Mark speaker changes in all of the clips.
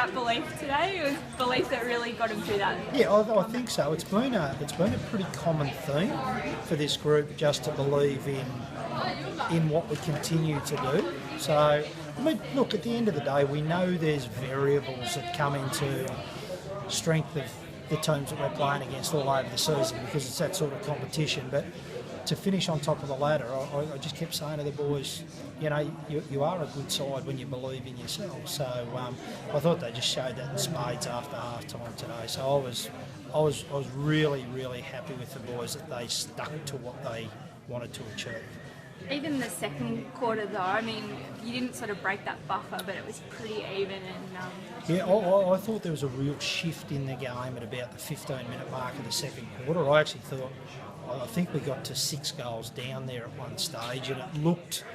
Speaker 1: that belief today? It was belief that really got him through that.
Speaker 2: Yeah, I think so. It's been a pretty common theme for this group just to believe in what we continue to do. So, I mean, look, at the end of the day, we know there's variables that come into strength of the teams that we're playing against all over the season because it's that sort of competition. But to finish on top of the ladder, I just kept saying to the boys, you know, you are a good side when you believe in yourselves. So I thought they just showed that in spades after half time today. So I was really, really happy with the boys that they stuck to what they wanted to achieve.
Speaker 1: Even the second quarter though, I mean, you didn't sort of break that buffer, but it was pretty even and...
Speaker 2: Yeah, I thought there was a real shift in the game at about the 15-minute mark of the second quarter. I think we got to 6 goals down there at one stage, and it looked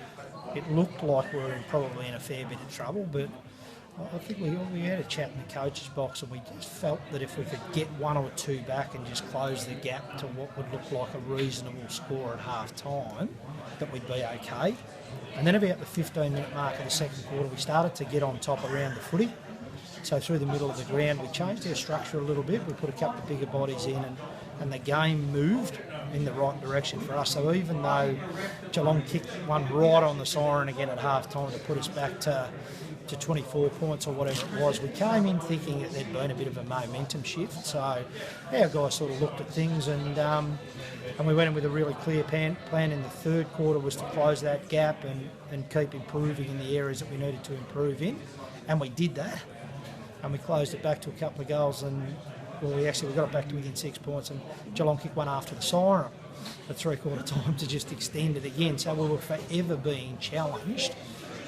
Speaker 2: like we were probably in a fair bit of trouble, but I think we had a chat in the coach's box and we just felt that if we could get 1 or 2 back and just close the gap to what would look like a reasonable score at half time, that we'd be okay. And then about the 15-minute mark of the second quarter, we started to get on top around the footy. So through the middle of the ground, we changed our structure a little bit. We put a couple of bigger bodies in and the game moved in the right direction for us. So even though Geelong kicked one right on the siren again at half time to put us back to 24 points or whatever it was, we came in thinking that there'd been a bit of a momentum shift. So our guys sort of looked at things and we went in with a really clear plan in the third quarter was to close that gap and keep improving in the areas that we needed to improve in. And we did that. And we closed it back to a couple of goals and we got it back to within 6 points and Geelong kicked one after the siren at 3/4 time to just extend it again. So we were forever being challenged.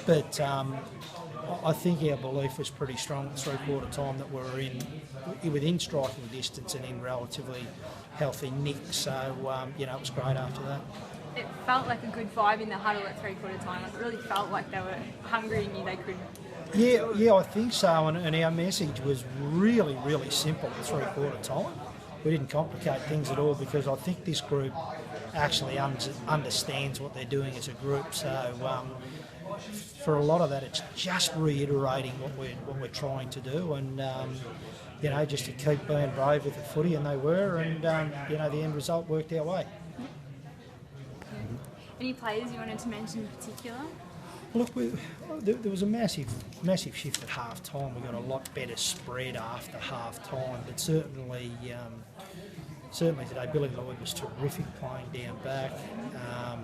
Speaker 2: But I think our belief was pretty strong at 3/4 time that we were within striking distance and in relatively healthy nick. So, it was great after that.
Speaker 1: It felt like a good vibe in the huddle at 3/4 time. It really felt like they were hungry and knew they could.
Speaker 2: Yeah, I think so. And our message was really, really simple at 3/4 time. We didn't complicate things at all because I think this group actually understands what they're doing as a group. So for a lot of that, it's just reiterating what we're trying to do and, just to keep being brave with the footy, and they were, and, the end result worked our way.
Speaker 1: Any players you wanted to mention in particular?
Speaker 2: Look, there was a massive shift at half time. We got a lot better spread after half time, but certainly today Billy Lloyd was terrific playing down back.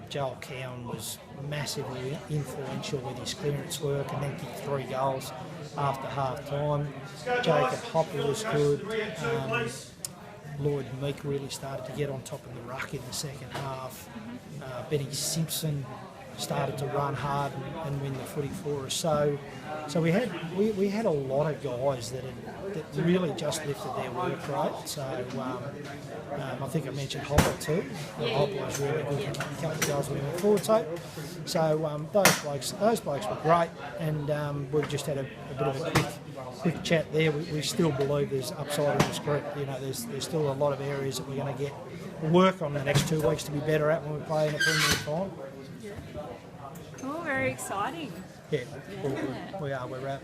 Speaker 2: Joel Cowan was massively influential with his clearance work and then kicked 3 goals after half time. Jacob Hopper was good. Lloyd Meek really started to get on top of the ruck in the second half. Benny Simpson started to run hard and win the footy for us. So we had a lot of guys that really just lifted their work rate. So I think I mentioned Hopper too. Hopper was really good for a couple of goals we went forward. So those blokes were great, and we've just had a bit of a quick chat there. We still believe there's upside in this group. There's still a lot of areas that we're going to get work on the next 2 weeks to be better at when we play in a Premier final.
Speaker 1: Oh, very exciting.
Speaker 2: Yeah, we are. We're at.